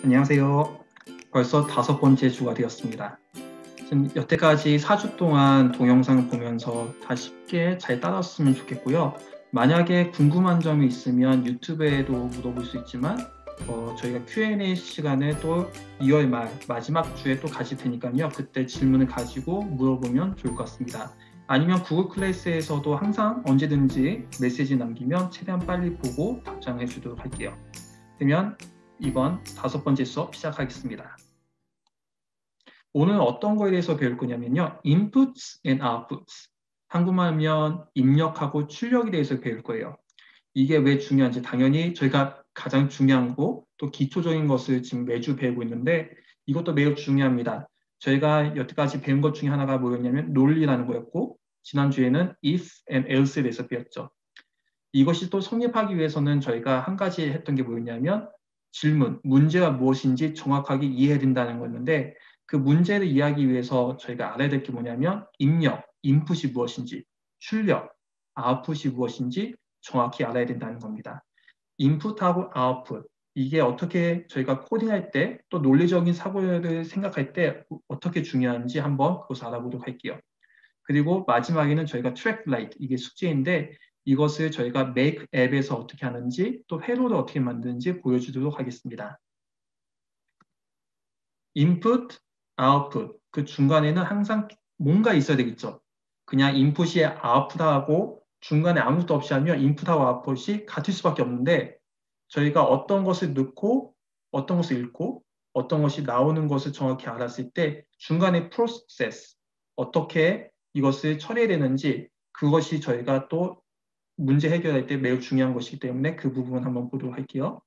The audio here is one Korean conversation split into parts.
안녕하세요. 벌써 5번째 주가 되었습니다. 지금 여태까지 4주 동안 동영상을 보면서 다 쉽게 잘 따라왔으면 좋겠고요. 만약에 궁금한 점이 있으면 유튜브에도 물어볼 수 있지만 저희가 Q&A 시간을 또 2월 마지막 주에 또 가질 테니까요. 그때 질문을 가지고 물어보면 좋을 것 같습니다. 아니면 구글 클래스에서도 항상 언제든지 메시지 남기면 최대한 빨리 보고 답장해 주도록 할게요. 그러면 이번 5번째 수업 시작하겠습니다. 오늘 어떤 거에 대해서 배울 거냐면요. Inputs and Outputs. 한국말 하면 입력하고 출력에 대해서 배울 거예요. 이게 왜 중요한지 당연히 저희가 가장 중요한 거, 또 기초적인 것을 지금 매주 배우고 있는데 이것도 매우 중요합니다. 저희가 여태까지 배운 것 중에 하나가 뭐였냐면 논리라는 거였고 지난주에는 if and else에 대해서 배웠죠. 이것이 또 성립하기 위해서는 저희가 한 가지 했던 게 뭐였냐면 질문, 문제가 무엇인지 정확하게 이해해야 된다는 거였는데 그 문제를 이해하기 위해서 저희가 알아야 될 게 뭐냐면 입력, 인풋이 무엇인지, 출력, 아웃풋이 무엇인지 정확히 알아야 된다는 겁니다. 인풋하고 아웃풋, 이게 어떻게 저희가 코딩할 때 또 논리적인 사고를 생각할 때 어떻게 중요한지 한번 그것을 알아보도록 할게요. 그리고 마지막에는 저희가 트랙 라이트, 이게 숙제인데 이것을 저희가 make 앱에서 어떻게 하는지 또 회로를 어떻게 만드는지 보여주도록 하겠습니다. 인풋, 아웃풋, 그 중간에는 항상 뭔가 있어야 되겠죠. 그냥 인풋이 아웃풋하고 중간에 아무것도 없이 하면 인풋하고 아웃풋이 같을 수밖에 없는데 저희가 어떤 것을 넣고 어떤 것을 읽고 어떤 것이 나오는 것을 정확히 알았을 때 중간에 프로세스, 어떻게 이것을 처리해야 되는지 그것이 저희가 또 문제 해결할 때 매우 중요한 것이기 때문에 그 부분 한번 보도록 할게요.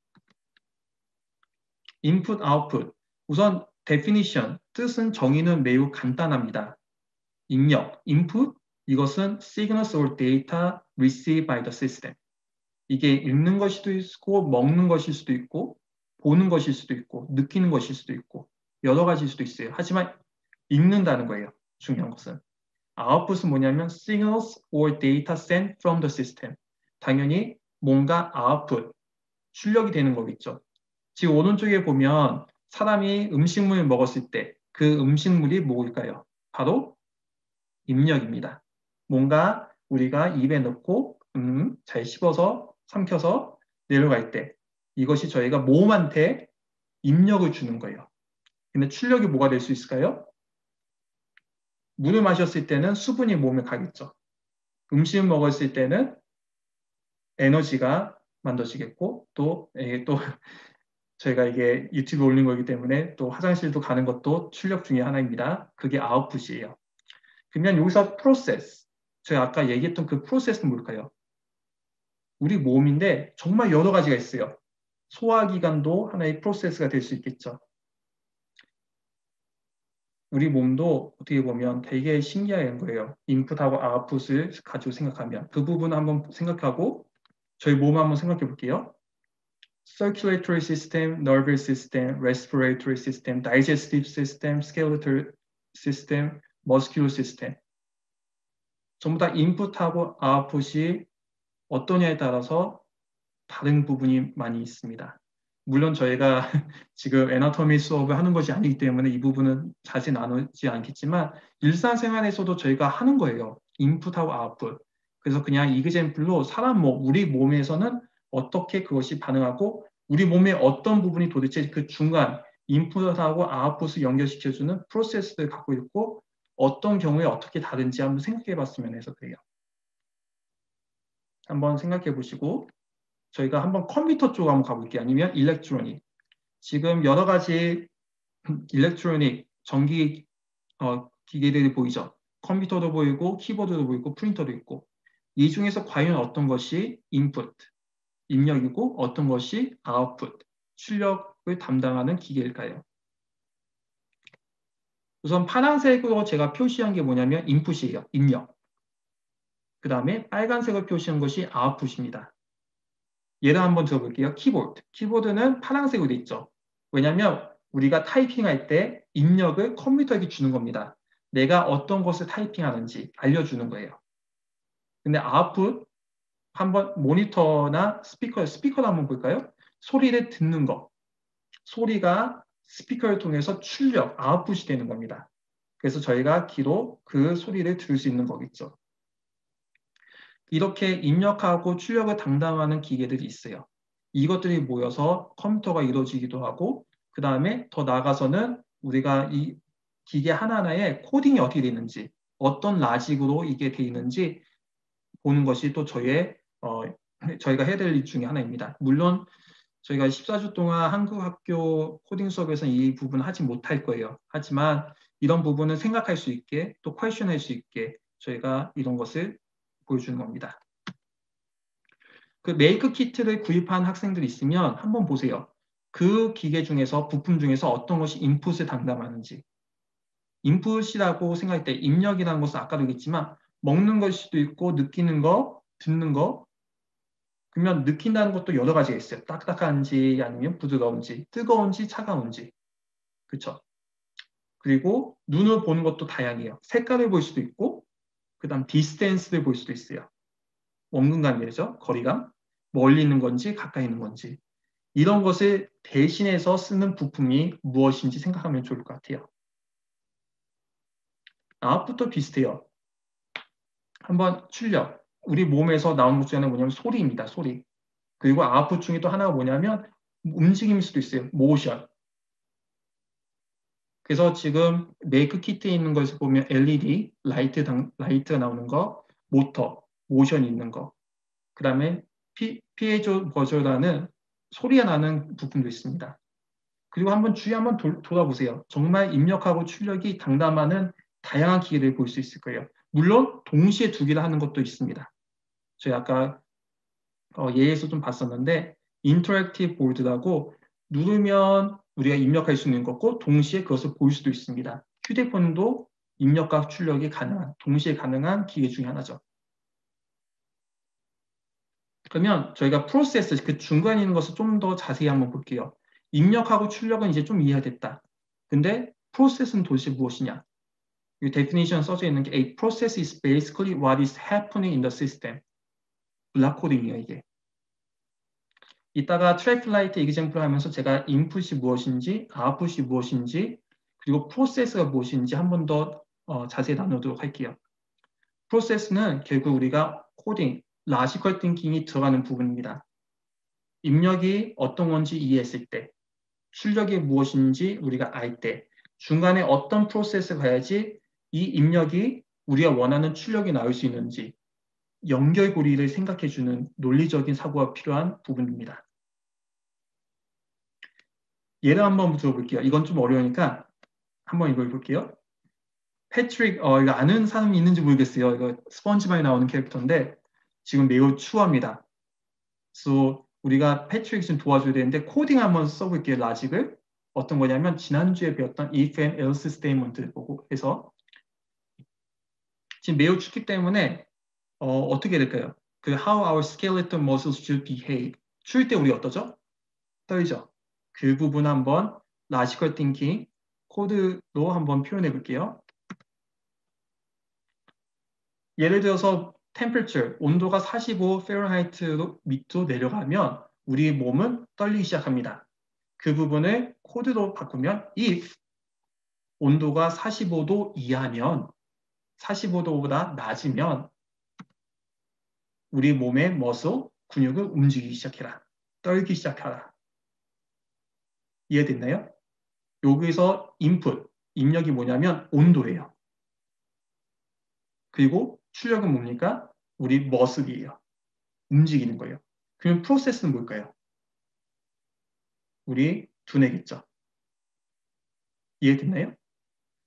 input, output. 우선 definition, 뜻은 정의는 매우 간단합니다. 입력, input, 이것은 signals or data received by the system. 이게 읽는 것일 수도 있고 먹는 것일 수도 있고 보는 것일 수도 있고 느끼는 것일 수도 있고 여러 가지일 수도 있어요. 하지만 읽는다는 거예요. 중요한 것은. output은 뭐냐면 signals or data sent from the system. 당연히 뭔가 output, 출력이 되는 거겠죠. 지금 오른쪽에 보면 사람이 음식물을 먹었을 때 그 음식물이 뭘까요? 바로 입력입니다. 뭔가 우리가 입에 넣고 잘 씹어서 삼켜서 내려갈 때 이것이 저희가 몸한테 입력을 주는 거예요. 근데 출력이 뭐가 될 수 있을까요? 물을 마셨을 때는 수분이 몸에 가겠죠. 음식을 먹었을 때는 에너지가 만들어지겠고 또 저희가 이게 유튜브에 올린 거기 때문에 또 화장실도 가는 것도 출력 중에 하나입니다. 그게 아웃풋이에요. 그러면 여기서 프로세스, 제가 아까 얘기했던 그 프로세스는 뭘까요? 우리 몸인데 정말 여러 가지가 있어요. 소화기관도 하나의 프로세스가 될 수 있겠죠. 우리 몸도 어떻게 보면 되게 신기한 거예요. 인풋하고 아웃풋을 가지고 생각하면 그 부분 한번 생각하고 저희 몸 한번 생각해 볼게요. circulatory system, nervous system, respiratory system, digestive system, skeletal system, muscular system. 전부 다 인풋하고 아웃풋이 어떠냐에 따라서 다른 부분이 많이 있습니다. 물론 저희가 지금 애나토미 수업을 하는 것이 아니기 때문에 이 부분은 자세히 나누지 않겠지만 일상생활에서도 저희가 하는 거예요. 인풋하고 아웃풋. 그래서 그냥 이그젠플로 사람 몸, 우리 몸에서는 어떻게 그것이 반응하고 우리 몸의 어떤 부분이 도대체 그 중간 인풋하고 아웃풋을 연결시켜주는 프로세스를 갖고 있고 어떤 경우에 어떻게 다른지 한번 생각해 봤으면 해서 그래요. 한번 생각해 보시고 저희가 한번 컴퓨터 쪽 한번 가볼게요. 아니면 일렉트로닉. 지금 여러 가지 일렉트로닉 전기 기계들이 보이죠. 컴퓨터도 보이고 키보드도 보이고 프린터도 있고 이 중에서 과연 어떤 것이 인풋, 입력이고 어떤 것이 아웃풋, 출력을 담당하는 기계일까요? 우선 파란색으로 제가 표시한 게 뭐냐면 인풋이에요. 입력. 그 다음에 빨간색으로 표시한 것이 아웃풋입니다. 예를 한번 들어볼게요. 키보드. 키보드는 파란색으로 돼 있죠. 왜냐하면 우리가 타이핑할 때 입력을 컴퓨터에게 주는 겁니다. 내가 어떤 것을 타이핑하는지 알려주는 거예요. 근데 아웃풋 한번 모니터나 스피커를 한번 볼까요? 소리를 듣는 거. 소리가 스피커를 통해서 출력, 아웃풋이 되는 겁니다. 그래서 저희가 귀로 그 소리를 들을 수 있는 거겠죠. 이렇게 입력하고 출력을 담당하는 기계들이 있어요. 이것들이 모여서 컴퓨터가 이루어지기도 하고 그 다음에 더 나아가서는 우리가 이 기계 하나하나에 코딩이 어떻게 되는지 어떤 라직으로 이게 되어 있는지 보는 것이 또 저희가 해야 될 일 중에 하나입니다. 물론 저희가 14주 동안 한국 학교 코딩 수업에서는 이 부분을 하지 못할 거예요. 하지만 이런 부분을 생각할 수 있게 또 퀘스천할 수 있게 저희가 이런 것을 보여주는 겁니다. 그 메이크 키트를 구입한 학생들이 있으면 한번 보세요. 그 기계 중에서 부품 중에서 어떤 것이 인풋을 담당하는지. 인풋이라고 생각할 때 입력이라는 것은 아까도 얘기했지만 먹는 걸 수도 있고 느끼는 거, 듣는 거. 그러면 느낀다는 것도 여러 가지가 있어요. 딱딱한지 아니면 부드러운지, 뜨거운지 차가운지. 그렇죠? 그리고 눈으로 보는 것도 다양해요. 색깔을 볼 수도 있고 그 다음 디스텐스를 볼 수도 있어요. 원근감이죠. 거리감. 멀리 있는 건지 가까이 있는 건지. 이런 것을 대신해서 쓰는 부품이 무엇인지 생각하면 좋을 것 같아요. 아웃풋도 비슷해요. 한번 출력. 우리 몸에서 나오는 것 중에 하나는 뭐냐면 소리입니다. 소리. 그리고 아웃풋 중에 또 하나가 뭐냐면 움직임일 수도 있어요. 모션. 그래서 지금 메이크 키트에 있는 것을 보면 LED, 라이트가 나오는 거, 모터, 모션이 있는 거. 그 다음에 피에조 버저라는 소리가 나는 부품도 있습니다. 그리고 한번 주위에 한번 돌아보세요. 정말 입력하고 출력이 장담하는 다양한 기계를 볼 수 있을 거예요. 물론 동시에 두 개를 하는 것도 있습니다. 저희 아까 예에서 좀 봤었는데 인터랙티브 보드라고 누르면 우리가 입력할 수 있는 거고 동시에 그것을 볼 수도 있습니다. 휴대폰도 입력과 출력이 가능한, 동시에 가능한 기계 중에 하나죠. 그러면 저희가 프로세스, 그 중간에 있는 것을 좀 더 자세히 한번 볼게요. 입력하고 출력은 이제 좀 이해가 됐다. 근데 프로세스는 도대체 무엇이냐? 이 데피니션 써져 있는 게 A process is basically what is happening in the system. 블락 코딩이에요, 이게. 이따가 트래픽 라이트 example을 하면서 제가 인풋이 무엇인지, 아웃풋이 무엇인지, 그리고 프로세스가 무엇인지 한 번 더 자세히 나누도록 할게요. 프로세스는 결국 우리가 코딩, 라지컬 띵킹이 들어가는 부분입니다. 입력이 어떤 건지 이해했을 때, 출력이 무엇인지 우리가 알 때, 중간에 어떤 프로세스가 가야지 이 입력이 우리가 원하는 출력이 나올 수 있는지 연결고리를 생각해주는 논리적인 사고가 필요한 부분입니다. 예를 한번 들어볼게요. 이건 좀 어려우니까 한번 이거 볼게요. 패트릭, 이거 아는 사람이 있는지 모르겠어요. 이거 스펀지밥에 나오는 캐릭터인데 지금 매우 추워합니다. 그래서 우리가 패트릭 좀 도와줘야 되는데 코딩 한번 써볼게요. 라직을. 어떤 거냐면 지난주에 배웠던 if and else statement를 보고 해서 지금 매우 춥기 때문에 어떻게 될까요? 그 how our skeletal muscles should behave. 추울 때 우리 어떠죠? 떨죠. 그 부분 한번 라지컬 띵킹 코드로 한번 표현해 볼게요. 예를 들어서 temperature, 온도가 45 페른하이트로 밑으로 내려가면 우리 몸은 떨리기 시작합니다. 그 부분을 코드로 바꾸면 if 온도가 45도 이하면 45도보다 낮으면 우리 몸의 머슬, 근육을 움직이기 시작해라. 떨기 시작하라. 이해됐나요? 여기서 input, 입력이 뭐냐면 온도예요. 그리고 출력은 뭡니까? 우리 머슬이에요. 움직이는 거예요. 그럼 프로세스는 뭘까요? 우리 두뇌겠죠. 이해됐나요?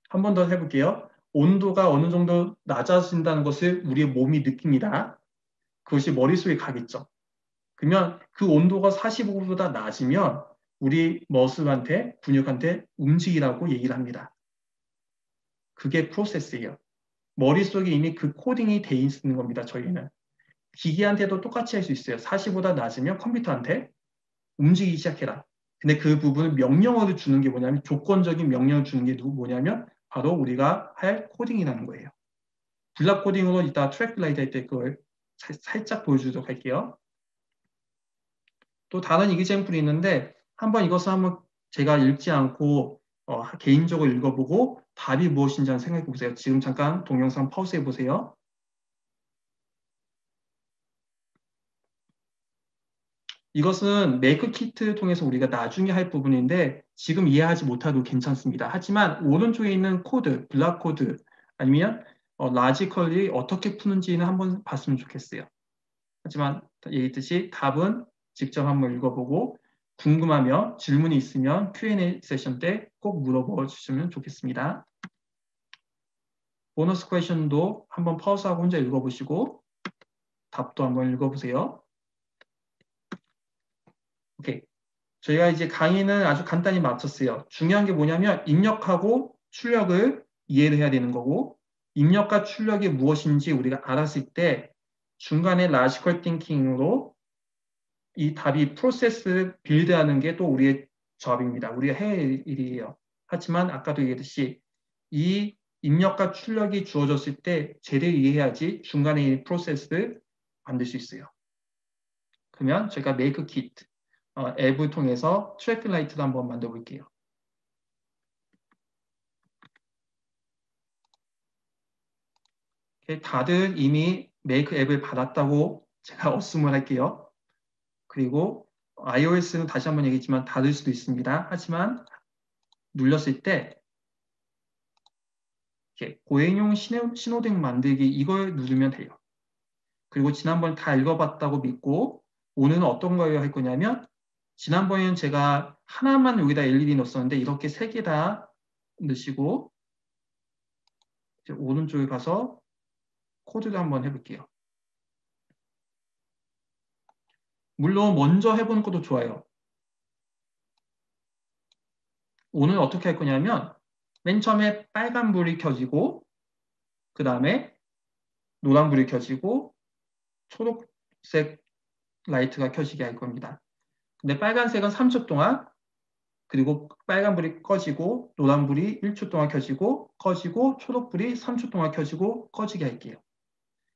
한 번 더 해볼게요. 온도가 어느 정도 낮아진다는 것을 우리의 몸이 느낍니다. 그것이 머릿속에 가겠죠. 그러면 그 온도가 45도보다 낮으면 우리 머슬한테, 근육한테 움직이라고 얘기를 합니다. 그게 프로세스예요. 머릿속에 이미 그 코딩이 돼 있는 겁니다. 저희는. 기계한테도 똑같이 할 수 있어요. 40보다 낮으면 컴퓨터한테 움직이기 시작해라. 근데 그 부분을 명령어를 주는 게 뭐냐면 조건적인 명령을 주는 게 뭐냐면 바로 우리가 할 코딩이라는 거예요. 블락 코딩으로 이따 트랙 라이트 할 때 그걸 살짝 보여주도록 할게요. 또 다른 이그젬플이 있는데 한번 이것을 한번 제가 읽지 않고 개인적으로 읽어보고 답이 무엇인지 한번 생각해 보세요. 지금 잠깐 동영상 파우스해 보세요. 이것은 메이크 키트 통해서 우리가 나중에 할 부분인데 지금 이해하지 못해도 괜찮습니다. 하지만 오른쪽에 있는 코드, 블락 코드 아니면 라지컬리 어떻게 푸는지는 한번 봤으면 좋겠어요. 하지만 얘기했듯이 답은 직접 한번 읽어보고 궁금하면 질문이 있으면 Q&A 세션 때 꼭 물어봐 주시면 좋겠습니다. 보너스 퀘션도 한번 파우스하고 혼자 읽어보시고 답도 한번 읽어보세요. 오케이. 저희가 이제 강의는 아주 간단히 마쳤어요. 중요한 게 뭐냐면 입력하고 출력을 이해를 해야 되는 거고 입력과 출력이 무엇인지 우리가 알았을 때 중간에 라지컬 띵킹으로 이 답이 프로세스를 빌드하는 게 또 우리의 잡입니다. 우리가 해야 할 일이에요. 하지만 아까도 얘기했듯이 이 입력과 출력이 주어졌을 때 제대로 이해해야지 중간에 이 프로세스를 만들 수 있어요. 그러면 제가 메이크 키트 앱을 통해서 트래픽 라이트도 한번 만들어 볼게요. 다들 이미 메이크 앱을 받았다고 제가 어스물 할게요. 그리고 iOS는 다시 한번 얘기했지만 닫을 수도 있습니다. 하지만 눌렀을 때 고행용 신호등 만들기 이걸 누르면 돼요. 그리고 지난번 다 읽어봤다고 믿고 오늘은 어떤 걸 할 거냐면 지난번에는 제가 하나만 여기다 LED 넣었었는데 이렇게 세 개 다 넣으시고 이제 오른쪽에 가서 코드를 한번 해볼게요. 물론 먼저 해보는 것도 좋아요. 오늘 어떻게 할 거냐면 맨 처음에 빨간불이 켜지고 그 다음에 노란불이 켜지고 초록색 라이트가 켜지게 할 겁니다. 근데 빨간색은 3초 동안 그리고 빨간불이 꺼지고 노란불이 1초 동안 켜지고 꺼지고 초록불이 3초 동안 켜지고 꺼지게 할게요.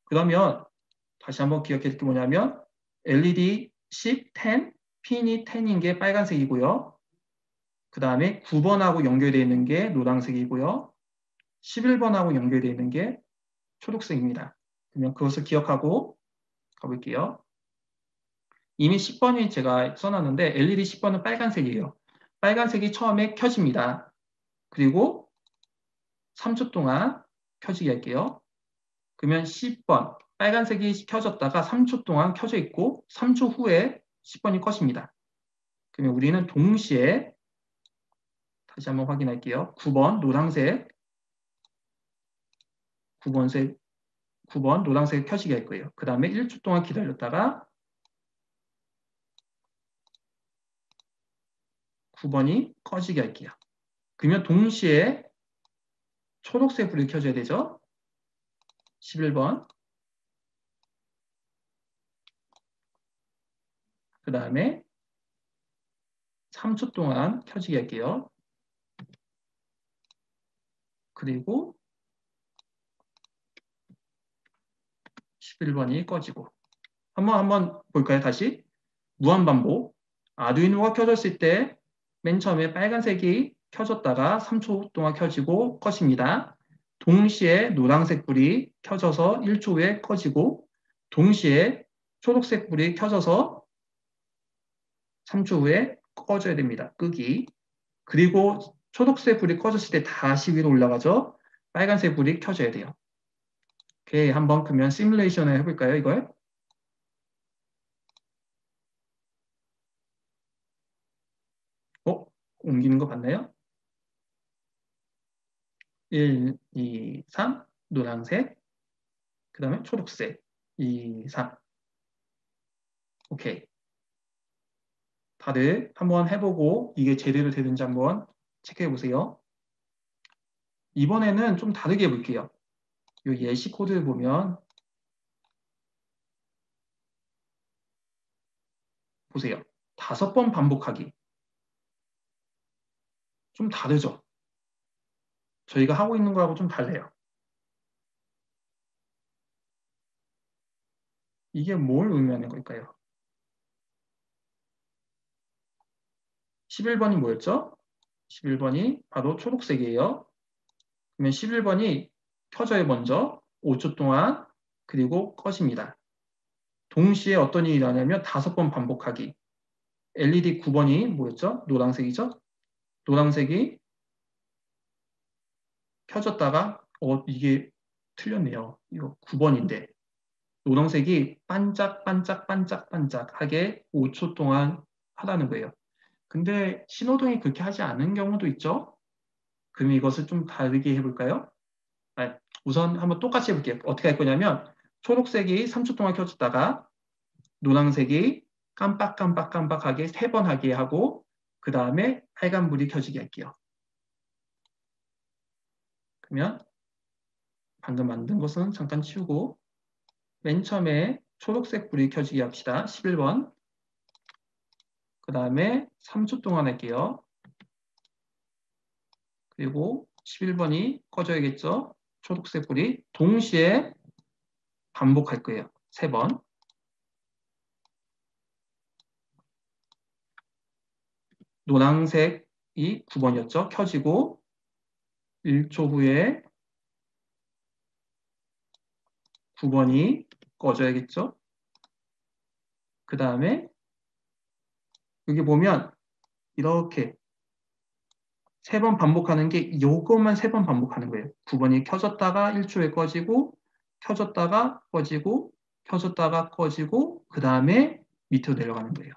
그러면 다시 한번 기억해 줄 게 뭐냐면 LED 10, 10, 핀이 10인 게 빨간색이고요. 그 다음에 9번하고 연결되어 있는 게 노란색이고요. 11번하고 연결되어 있는 게 초록색입니다. 그러면 그것을 기억하고 가볼게요. 이미 10번이 제가 써놨는데 LED 10번은 빨간색이에요. 빨간색이 처음에 켜집니다. 그리고 3초 동안 켜지게 할게요. 그러면 10번 빨간색이 켜졌다가 3초 동안 켜져 있고 3초 후에 10번이 꺼집니다. 그러면 우리는 동시에 다시 한번 확인할게요. 9번 노란색 9번 노란색 켜지게 할 거예요. 그 다음에 1초 동안 기다렸다가 9번이 꺼지게 할게요. 그러면 동시에 초록색 불이 켜져야 되죠. 11번 그 다음에 3초 동안 켜지게 할게요. 그리고 11번이 꺼지고 한번 볼까요? 다시 무한반복 아두이노가 켜졌을 때 맨 처음에 빨간색이 켜졌다가 3초 동안 켜지고 꺼집니다. 동시에 노란색 불이 켜져서 1초 후에 꺼지고 동시에 초록색 불이 켜져서 3초 후에 꺼져야 됩니다. 끄기. 그리고 초록색 불이 꺼졌을 때 다시 위로 올라가죠. 빨간색 불이 켜져야 돼요. 오케이, 한번 그러면 시뮬레이션을 해볼까요, 이걸? 옮기는 거 봤나요? 1, 2, 3, 노란색, 그 다음에 초록색, 2, 3. 오케이. 다들 한번 해보고 이게 제대로 되는지 한번 체크해 보세요. 이번에는 좀 다르게 해볼게요. 이 예시 코드를 보면 보세요. 5번 반복하기. 좀 다르죠? 저희가 하고 있는 거하고 좀 달라요. 이게 뭘 의미하는 걸까요? 11번이 뭐였죠? 11번이 바로 초록색이에요. 그러면 11번이 켜져요, 먼저. 5초 동안. 그리고 꺼집니다. 동시에 어떤 일이 일어나냐면 5번 반복하기. LED 9번이 뭐였죠? 노란색이죠? 노란색이 켜졌다가 이게 틀렸네요. 이거 9번인데 노란색이 반짝반짝반짝반짝하게 5초 동안 하라는 거예요. 근데 신호등이 그렇게 하지 않은 경우도 있죠? 그럼 이것을 좀 다르게 해볼까요? 우선 한번 똑같이 해볼게요. 어떻게 할 거냐면 초록색이 3초 동안 켜졌다가 노란색이 깜빡깜빡깜빡하게 3번 하게 하고 그 다음에 빨간불이 켜지게 할게요. 그러면 방금 만든 것은 잠깐 치우고 맨 처음에 초록색 불이 켜지게 합시다. 11번. 그 다음에 3초 동안 할게요. 그리고 11번이 꺼져야겠죠? 초록색 불이 동시에 반복할 거예요. 3번. 노란색이 9번이었죠? 켜지고 1초 후에 9번이 꺼져야겠죠? 그 다음에 여기 보면 이렇게 3번 반복하는 게 이것만 3번 반복하는 거예요. 9번이 켜졌다가 1초에 꺼지고 켜졌다가 꺼지고 켜졌다가 꺼지고 그 다음에 밑으로 내려가는 거예요.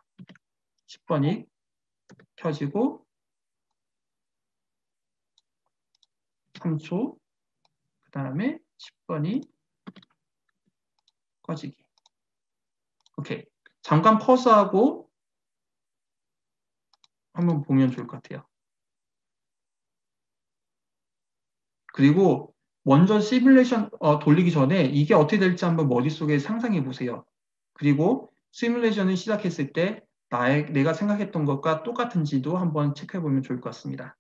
10번이 켜지고 3초 그 다음에 10번이 꺼지기. 오케이. 잠깐 퍼스하고 한번 보면 좋을 것 같아요. 그리고 먼저 시뮬레이션 돌리기 전에 이게 어떻게 될지 한번 머릿속에 상상해 보세요. 그리고 시뮬레이션을 시작했을 때 내가 생각했던 것과 똑같은지도 한번 체크해 보면 좋을 것 같습니다.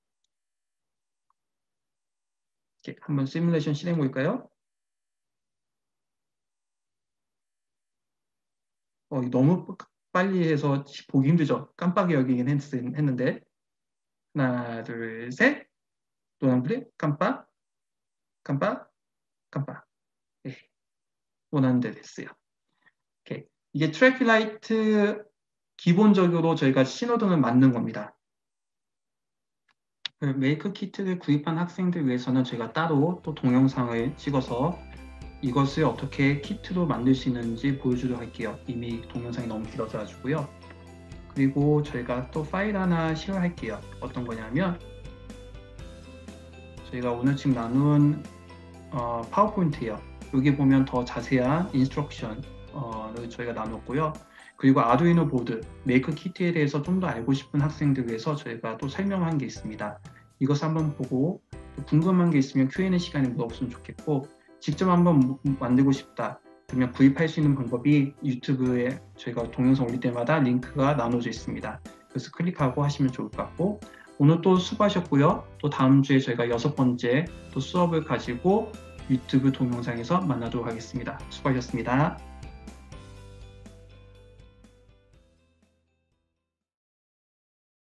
이렇게 한번 시뮬레이션 실행해 볼까요? 너무 빨리 해서 보기 힘들죠. 깜빡이 여기긴 했는데 하나, 둘, 셋. 노란불이 깜빡, 깜빡, 깜빡. 네, 원하는 대로 됐어요. 오케이. 이게 트래픽 라이트 기본적으로 저희가 신호등을 만든 겁니다. 그 메이크 키트를 구입한 학생들 위해서는 저희가 따로 또 동영상을 찍어서 이것을 어떻게 키트로 만들 수 있는지 보여주도록 할게요. 이미 동영상이 너무 길어져 가지고요. 그리고 저희가 또 파일 하나 쉐어할게요. 어떤 거냐면 저희가 오늘 지금 나눈 파워포인트예요. 여기 보면 더 자세한 인스트럭션을 저희가 나눴고요. 그리고 아두이노 보드, 메이크 키트에 대해서 좀 더 알고 싶은 학생들 위해서 저희가 또 설명한 게 있습니다. 이것을 한번 보고 궁금한 게 있으면 Q&A 시간에 물어보시면 좋겠고 직접 한번 만들고 싶다. 그러면 구입할 수 있는 방법이 유튜브에 저희가 동영상 올릴 때마다 링크가 나눠져 있습니다. 그래서 클릭하고 하시면 좋을 것 같고 오늘 또 수고하셨고요. 또 다음 주에 저희가 6번째 또 수업을 가지고 유튜브 동영상에서 만나도록 하겠습니다. 수고하셨습니다.